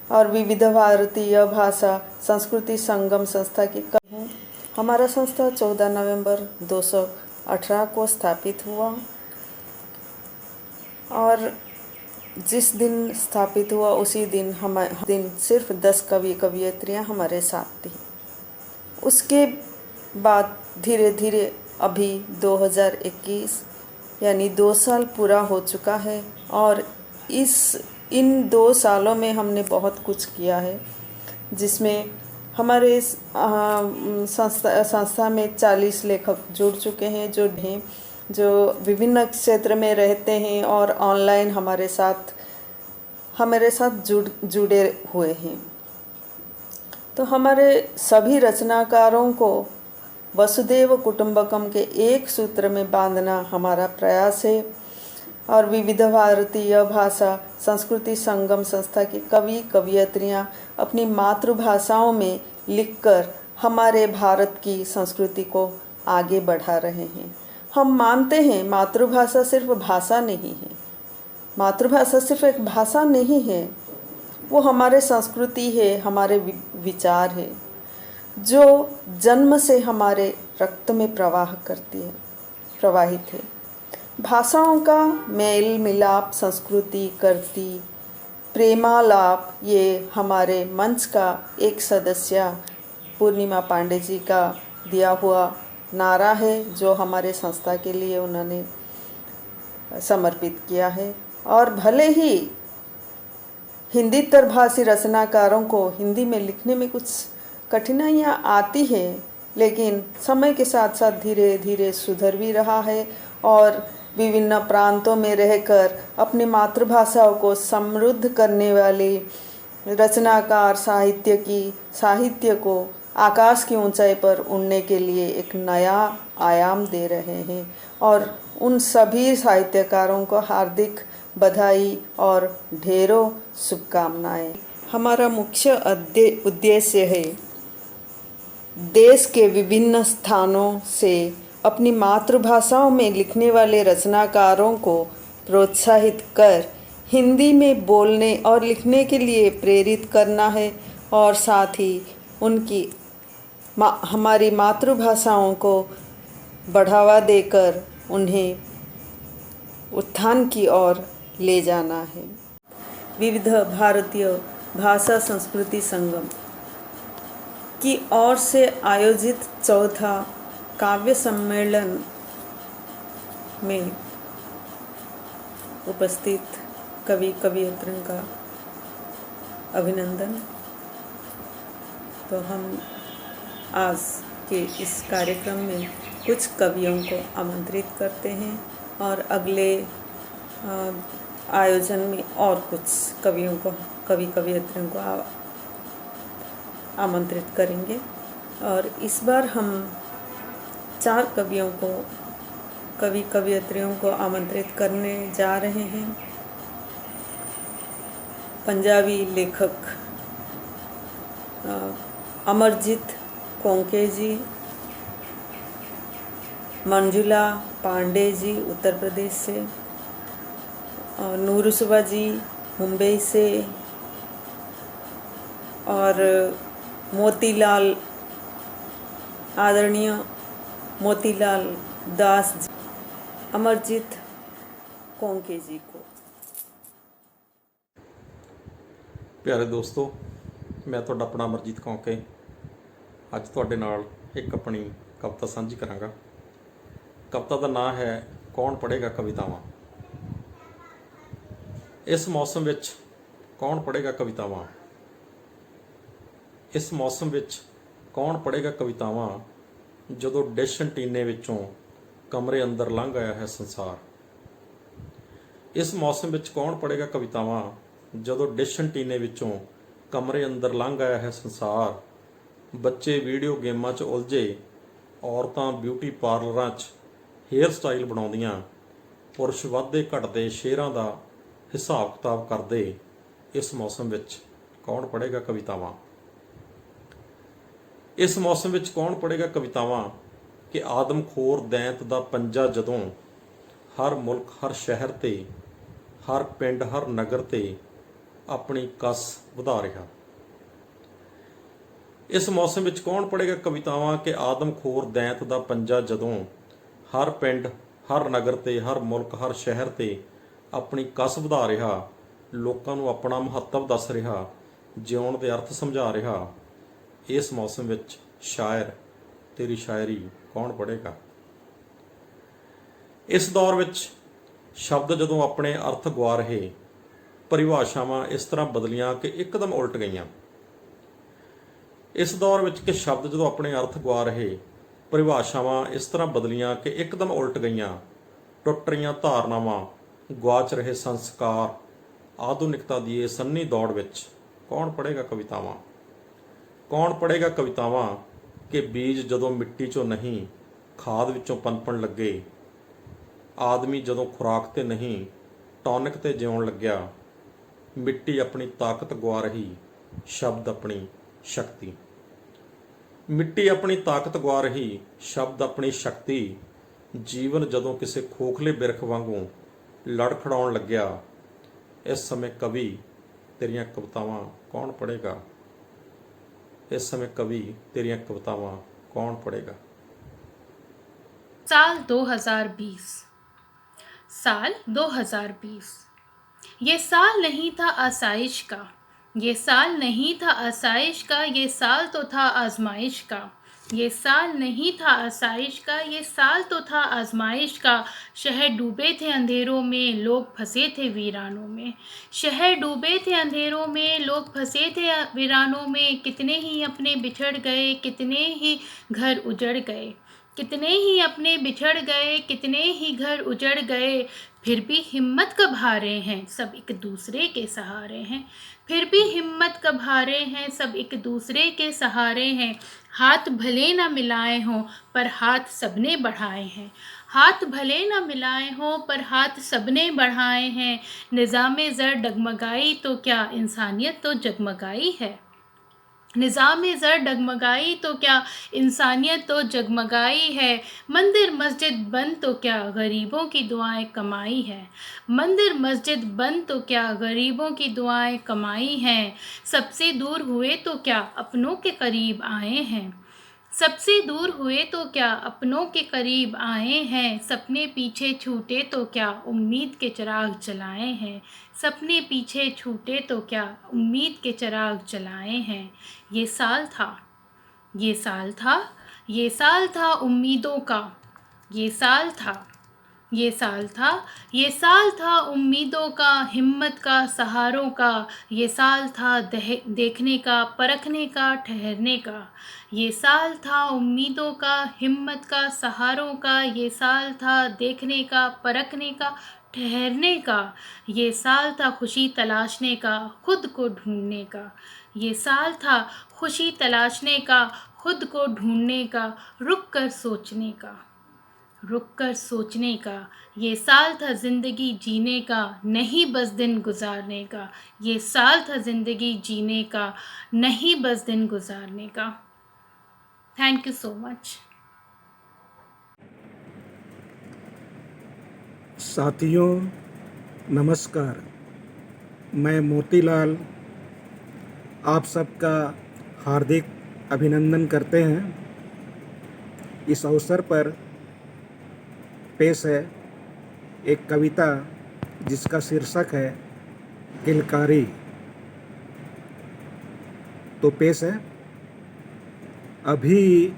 और विविध भारतीय भाषा संस्कृति संगम संस्था की हूँ। हमारा संस्था 14 नवंबर 2018 को स्थापित हुआ और जिस दिन स्थापित हुआ उसी दिन सिर्फ 10 कवि कवयित्रियाँ हमारे साथ थी। उसके बाद धीरे धीरे अभी 2021 यानी 2 साल पूरा हो चुका है और इन 2 सालों में हमने बहुत कुछ किया है, जिसमें हमारे संस्था में 40 लेखक जुड़ चुके हैं जो विभिन्न क्षेत्र में रहते हैं और ऑनलाइन हमारे साथ जुड़े हुए हैं। तो हमारे सभी रचनाकारों को वसुधैव कुटुंबकम के एक सूत्र में बांधना हमारा प्रयास है और विविध भारतीय भाषा संस्कृति संगम संस्था के कवि कवयित्रियाँ अपनी मातृभाषाओं में लिखकर हमारे भारत की संस्कृति को आगे बढ़ा रहे हैं। हम मानते हैं मातृभाषा सिर्फ भाषा नहीं है, मातृभाषा सिर्फ एक भाषा नहीं है, वो हमारे संस्कृति है, हमारे विचार है, जो जन्म से हमारे रक्त में प्रवाहित है। भाषाओं का मेल मिलाप संस्कृति करती प्रेमालाप, ये हमारे मंच का एक सदस्य पूर्णिमा पांडे जी का दिया हुआ नारा है, जो हमारे संस्था के लिए उन्होंने समर्पित किया है। और भले ही हिंदी तरभाषी रचनाकारों को हिंदी में लिखने में कुछ कठिनाइयाँ आती है, लेकिन समय के साथ साथ धीरे धीरे सुधर भी रहा है और विभिन्न प्रांतों में रहकर अपनी मातृभाषाओं को समृद्ध करने वाले रचनाकार साहित्य को आकाश की ऊंचाई पर उड़ने के लिए एक नया आयाम दे रहे हैं और उन सभी साहित्यकारों को हार्दिक बधाई और ढेरों शुभकामनाएं। हमारा मुख्य उद्देश्य है देश के विभिन्न स्थानों से अपनी मातृभाषाओं में लिखने वाले रचनाकारों को प्रोत्साहित कर हिंदी में बोलने और लिखने के लिए प्रेरित करना है और साथ ही हमारी मातृभाषाओं को बढ़ावा देकर उन्हें उत्थान की ओर ले जाना है। विविध भारतीय भाषा संस्कृति संगम की ओर से आयोजित चौथा काव्य सम्मेलन में उपस्थित कवि कवयित्रियों का अभिनंदन। तो हम आज के इस कार्यक्रम में कुछ कवियों को आमंत्रित करते हैं और अगले आयोजन में और कुछ कवि कवयित्रियों को आमंत्रित करेंगे। और इस बार हम 4 कवि कवयित्रियों को आमंत्रित करने जा रहे हैं। पंजाबी लेखक अमरजीत कोंके जी, मंजुला पांडे जी उत्तर प्रदेश से, नूरुसुबा जी मुंबई से और आदरणीय मोतीलाल दास जी, अमरजीत कोंके जी को। प्यारे दोस्तों, मैं ਤੁਹਾਡਾ ਆਪਣਾ ਅਮਰਜੀਤ ਕੌਂਕੇ ਅੱਜ ਤੁਹਾਡੇ ਨਾਲ ਇੱਕ ਆਪਣੀ ਕਵਿਤਾ ਸਾਂਝੀ ਕਰਾਂਗਾ। ਕਵਿਤਾ ਦਾ ਨਾਮ ਹੈ ਕੌਣ ਪੜ੍ਹੇਗਾ ਕਵਿਤਾਵਾਂ। ਇਸ ਮੌਸਮ ਵਿੱਚ ਕੌਣ ਪੜ੍ਹੇਗਾ ਕਵਿਤਾਵਾਂ, ਇਸ ਮੌਸਮ ਵਿੱਚ ਕੌਣ ਪੜ੍ਹੇਗਾ ਕਵਿਤਾਵਾਂ, ਜਦੋਂ ਡਿਸ਼ ਐਂਟੀਨੇ ਵਿੱਚੋਂ ਕਮਰੇ ਅੰਦਰ ਲੰਘ ਆਇਆ ਹੈ ਸੰਸਾਰ। ਇਸ ਮੌਸਮ ਵਿੱਚ ਕੌਣ ਪੜ੍ਹੇਗਾ ਕਵਿਤਾਵਾਂ, ਜਦੋਂ ਡਿਸ਼ ਐਂਟੀਨੇ ਵਿੱਚੋਂ ਕਮਰੇ ਅੰਦਰ ਲੰਘ ਆਇਆ ਹੈ ਸੰਸਾਰ। ਬੱਚੇ ਵੀਡੀਓ ਗੇਮਾਂ 'ਚ ਉਲਝੇ, ਔਰਤਾਂ ਬਿਊਟੀ ਪਾਰਲਰਾਂ 'ਚ ਹੇਅਰ ਸਟਾਈਲ ਬਣਾਉਂਦੀਆਂ, ਪੁਰਸ਼ ਵੱਧਦੇ ਘਟਦੇ ਸ਼ੇਅਰਾਂ ਦਾ ਹਿਸਾਬ ਕਿਤਾਬ ਕਰਦੇ। ਇਸ ਮੌਸਮ ਵਿੱਚ ਕੌਣ ਪੜ੍ਹੇਗਾ ਕਵਿਤਾਵਾਂ। ਇਸ ਮੌਸਮ ਵਿੱਚ ਕੌਣ ਪੜ੍ਹੇਗਾ ਕਵਿਤਾਵਾਂ ਕਿ ਆਦਮਖੋਰ ਦੈਂਤ ਦਾ ਪੰਜਾ ਜਦੋਂ ਹਰ ਮੁਲਕ ਹਰ ਸ਼ਹਿਰ ਤੇ, ਹਰ ਪਿੰਡ ਹਰ ਨਗਰ ਤੇ ਆਪਣੀ ਕਸ ਵਧਾ ਰਿਹਾ। ਇਸ ਮੌਸਮ ਵਿੱਚ ਕੌਣ ਪੜ੍ਹੇਗਾ ਕਵਿਤਾਵਾਂ ਕਿ ਆਦਮਖੋਰ ਦੈਂਤ ਦਾ ਪੰਜਾ ਜਦੋਂ ਹਰ ਪਿੰਡ, ਹਰ ਨਗਰ ਤੇ, ਹਰ ਮੁਲਕ, ਹਰ ਸ਼ਹਿਰ ਤੇ ਆਪਣੀ ਕਸ ਵਧਾ ਰਿਹਾ, ਲੋਕਾਂ ਨੂੰ ਆਪਣਾ ਮਹੱਤਵ ਦੱਸ ਰਿਹਾ, ਜਿਉਣ ਦੇ ਅਰਥ ਸਮਝਾ ਰਿਹਾ। ਇਸ ਮੌਸਮ ਵਿੱਚ ਸ਼ਾਇਰ ਤੇਰੀ ਸ਼ਾਇਰੀ ਕੌਣ ਪੜ੍ਹੇਗਾ। ਇਸ ਦੌਰ ਵਿੱਚ ਸ਼ਬਦ ਜਦੋਂ ਆਪਣੇ ਅਰਥ ਗਵਾ ਰਹੇ, ਪਰਿਭਾਸ਼ਾਵਾਂ ਇਸ ਤਰ੍ਹਾਂ ਬਦਲੀਆਂ ਕਿ ਇੱਕਦਮ ਉਲਟ ਗਈਆਂ। ਇਸ ਦੌਰ ਵਿੱਚ ਕਿ ਸ਼ਬਦ ਜਦੋਂ ਆਪਣੇ ਅਰਥ ਗਵਾ ਰਹੇ, ਪਰਿਭਾਸ਼ਾਵਾਂ ਇਸ ਤਰ੍ਹਾਂ ਬਦਲੀਆਂ ਕਿ ਇੱਕਦਮ ਉਲਟ ਗਈਆਂ। ਟੁੱਟ ਰਹੀਆਂ ਧਾਰਨਾਵਾਂ, ਗੁਆਚ ਰਹੇ ਸੰਸਕਾਰ, ਆਧੁਨਿਕਤਾ ਦੀ ਇਹ ਸੰਨੀ ਦੌੜ ਵਿੱਚ ਕੌਣ ਪੜ੍ਹੇਗਾ ਕਵਿਤਾਵਾਂ। ਕੌਣ ਪੜ੍ਹੇਗਾ ਕਵਿਤਾਵਾਂ ਕਿ ਬੀਜ ਜਦੋਂ ਮਿੱਟੀ 'ਚੋਂ ਨਹੀਂ, ਖਾਦ ਵਿੱਚੋਂ ਪਨਪਣ ਲੱਗੇ। ਆਦਮੀ ਜਦੋਂ ਖੁਰਾਕ ਤੇ ਨਹੀਂ, ਟੌਨਿਕ ਤੇ ਜਿਉਣ ਲੱਗਿਆ। ਮਿੱਟੀ ਆਪਣੀ ਤਾਕਤ ਗਵਾ ਰਹੀ, ਸ਼ਬਦ ਆਪਣੀ ਸ਼ਕਤੀ। ਮਿੱਟੀ ਆਪਣੀ ਤਾਕਤ ਗਵਾ ਰਹੀ, ਸ਼ਬਦ ਆਪਣੀ ਸ਼ਕਤੀ। ਜੀਵਨ ਜਦੋਂ ਕਿਸੇ ਖੋਖਲੇ ਬਿਰਖ ਵਾਂਗੂ ਲੜਖੜਾਉਣ ਲੱਗਿਆ। ਇਸ ਸਮੇਂ ਕਵੀ ਤੇਰੀਆਂ ਕਵਿਤਾਵਾਂ ਕੌਣ ਪੜ੍ਹੇਗਾ। ਇਸ ਸਮੇਂ ਕਵੀ ਤੇਰੀਆਂ ਕਵਿਤਾਵਾਂ कौन पढ़ेगा। साल 2020। साल 2020 ये साल नहीं था आसाइश का, ये साल नहीं था आसाइश का, ये साल तो था आजमाइश का। ये साल नहीं था आसाइश का, ये साल तो था आजमाइश का। शहर डूबे थे अंधेरों में, लोग फंसे थे वीरानों में। शहर डूबे थे अंधेरों में, लोग फंसे थे वीरानों में। कितने ही अपने बिछड़ गए, कितने ही घर उजड़ गए। कितने ही अपने बिछड़ गए, कितने ही घर उजड़ गए। फिर भी हिम्मत कब हारे हैं, सब एक दूसरे के सहारे हैं। फिर भी हिम्मत कब हारे हैं, सब एक दूसरे के सहारे हैं। हाथ भले ना मिलाए हों, पर हाथ सबने बढ़ाए हैं। हाथ भले ना मिलाए हों, पर हाथ सबने बढ़ाए हैं। निज़ामे ज़र डगमगाई तो क्या, इंसानियत तो जगमगाई है। निज़ामे ज़र डगमगाई तो क्या, इंसानियत तो जगमगाई है। मंदिर मस्जिद बंद तो क्या, गरीबों की दुआएं कमाई है। मंदिर मस्जिद बंद तो क्या, गरीबों की दुआएं कमाई हैं। सबसे दूर हुए तो क्या, अपनों के करीब आए हैं। सबसे दूर हुए तो क्या, अपनों के करीब आए हैं। सपने पीछे छूटे तो क्या, उम्मीद के चिराग जलाए हैं। सपने पीछे छूटे तो क्या, उम्मीद के चिराग जलाए हैं। ये साल था, ये साल था, ये साल था उम्मीदों का। ये साल था, ये साल था, ये साल था उम्मीदों का, हिम्मत का, सहारों का। ये साल था देखने का, परखने का, ठहरने का। ये साल था उम्मीदों का, हिम्मत का, सहारों का। ये साल था देखने का, परखने का, ठहरने का। ये साल था खुशी तलाशने का, खुद को ढूंढने का। ये साल था खुशी तलाशने का, खुद को ढूंढने का, रुक कर सोचने का, रुक कर सोचने का। ये साल था ज़िंदगी जीने का, नहीं बस दिन गुजारने का। ये साल था ज़िंदगी जीने का, नहीं बस दिन गुजारने का। Thank you so much. साथियों नमस्कार, मैं मोतीलाल आप सबका हार्दिक अभिनंदन करते हैं। इस अवसर पर पेश है एक कविता जिसका शीर्षक है किलकारी। तो पेश है। अभी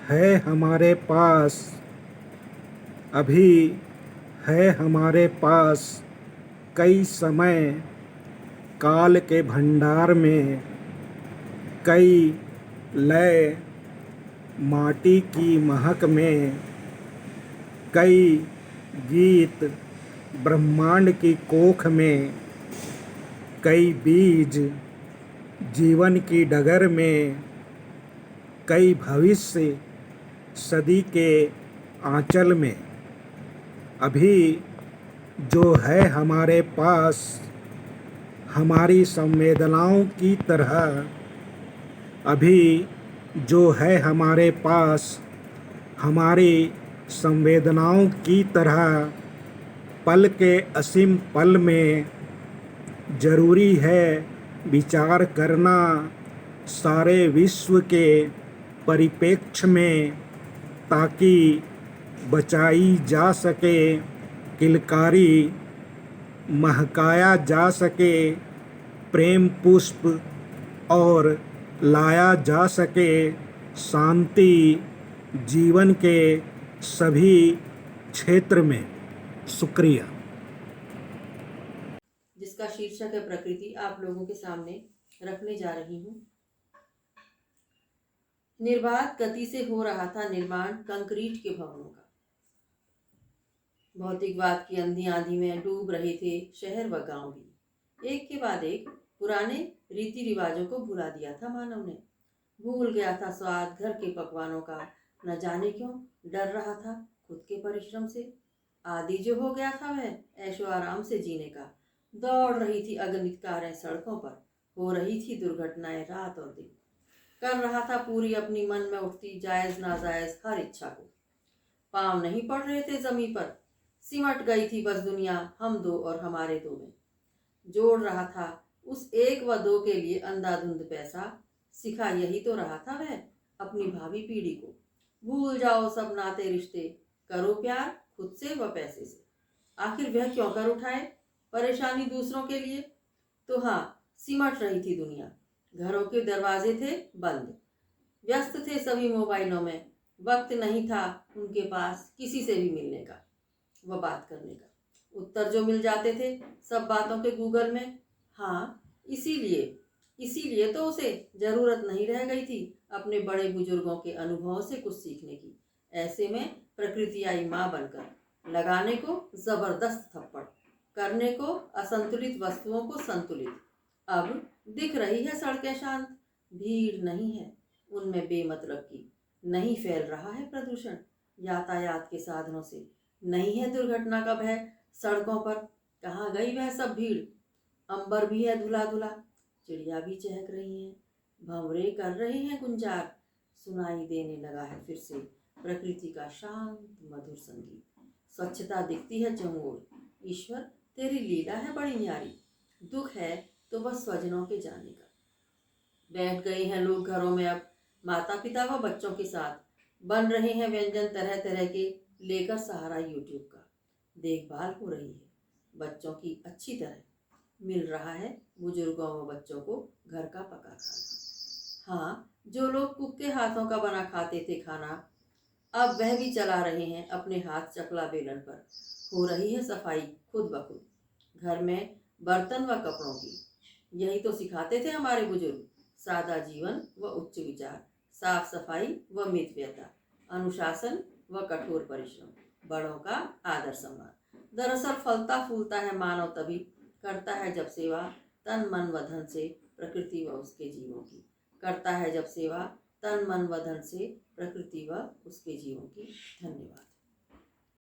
है हमारे पास, अभी है हमारे पास कई समय, काल के भंडार में कई लय, माटी की महक में कई गीत, ब्रह्मांड की कोख में कई बीज, जीवन की डगर में कई भविष्य, सदी के आंचल में। अभी जो है हमारे पास हमारी संवेदनाओं की तरह, अभी जो है हमारे पास हमारी संवेदनाओं की तरह, पल के असीम पल में जरूरी है विचार करना सारे विश्व के परिप्रेक्ष्य में, ताकि बचाई जा सके किलकारी, महकाया जा सके प्रेम पुष्प और लाया जा सके शांति जीवन के सभी क्षेत्र में। शुक्रिया। जिसका शीर्षक है प्रकृति, आप लोगों के सामने रखने जा रही हूँ। निर्बाध गति से हो रहा था निर्माण कंक्रीट के भवनों का। भौतिकवाद की अंधी आंधी में डूब रहे थे शहर व गांव भी। एक के बाद एक पुराने रीति रिवाजों को भुला दिया था मानव ने। भूल गया था स्वाद घर के पकवानों का, न जाने क्यों डर रहा था खुद के परिश्रम से। आदि जो हो गया था वह ऐशो आराम से जीने का। दौड़ रही थी अगणित कारें सड़कों पर, हो रही थी दुर्घटनाएं रात और दिन। कर रहा था पूरी अपनी मन में उठती जायज नाजायज हर इच्छा को। पांव नहीं पड़ रहे थे जमीन पर, सिमट गई थी बस दुनिया हम दो और हमारे दो में। जोड़ रहा था उस एक व दो के लिए अंधाधुंध पैसा, सिखा यही तो रहा था वह अपनी भावी पीढ़ी को। भूल जाओ सब नाते रिश्ते, करो प्यार खुद से व पैसे से। आखिर वह क्यों कर उठाए परेशानी दूसरों के लिए। तो हाँ, सिमट रही थी दुनिया, घरों के दरवाजे थे बंद, व्यस्त थे सभी मोबाइलों में। वक्त नहीं था उनके पास किसी से भी मिलने का व बात करने का। उत्तर जो मिल जाते थे सब बातों के गूगल में। हाँ, इसीलिए तो उसे जरूरत नहीं रह गई थी अपने बड़े बुजुर्गों के अनुभवों से कुछ सीखने की। ऐसे में प्रकृति आई माँ बनकर, लगाने को जबरदस्त थप्पड़, करने को असंतुलित वस्तुओं को संतुलित। अब दिख रही है सड़कें शांत, भीड़ नहीं है उनमें बेमतलब की, नहीं फैल रहा है प्रदूषण यातायात के साधनों से, नहीं है दुर्घटना का भय सड़कों पर। कहाँ गई वह सब भीड़। अंबर भी है धुला धुला, चिड़िया भी चहक रही हैं, भंवरे कर रहे हैं गुंजार। सुनाई देने लगा है फिर से प्रकृति का शांत मधुर संगीत। स्वच्छता दिखती है चहुओर, ईश्वर तेरी लीला है बड़ी न्यारी। दुख है तो बस स्वजनों के जाने का। बैठ गए हैं लोग घरों में अब माता पिता व बच्चों के साथ, बन रहे हैं व्यंजन तरह तरह के, लेकर सहारा यूट्यूब का। देखभाल हो रही है बच्चों की अच्छी तरह, मिल रहा है बुजुर्गों व बच्चों को घर का पका खाना। हाँ, जो लोग कुक के हाथों का बना खाते थे खाना, अब वह भी चला रहे हैं अपने हाथ चकला बेलन पर। हो रही है सफाई खुद ब खुद घर में बर्तन व कपड़ों की। यही तो सिखाते थे हमारे बुजुर्ग, सादा जीवन व उच्च विचार, साफ सफाई व मितव्ययता, अनुशासन व कठोर परिश्रम, बड़ों का आदर सम्मान। दरअसल फलता फूलता है मानव तभी करता है जब सेवा तन मन व धन से प्रकृति व उसके जीवों की। करता है जब सेवा तन मन व धन से प्रकृति व उसके जीवों की। धन्यवाद।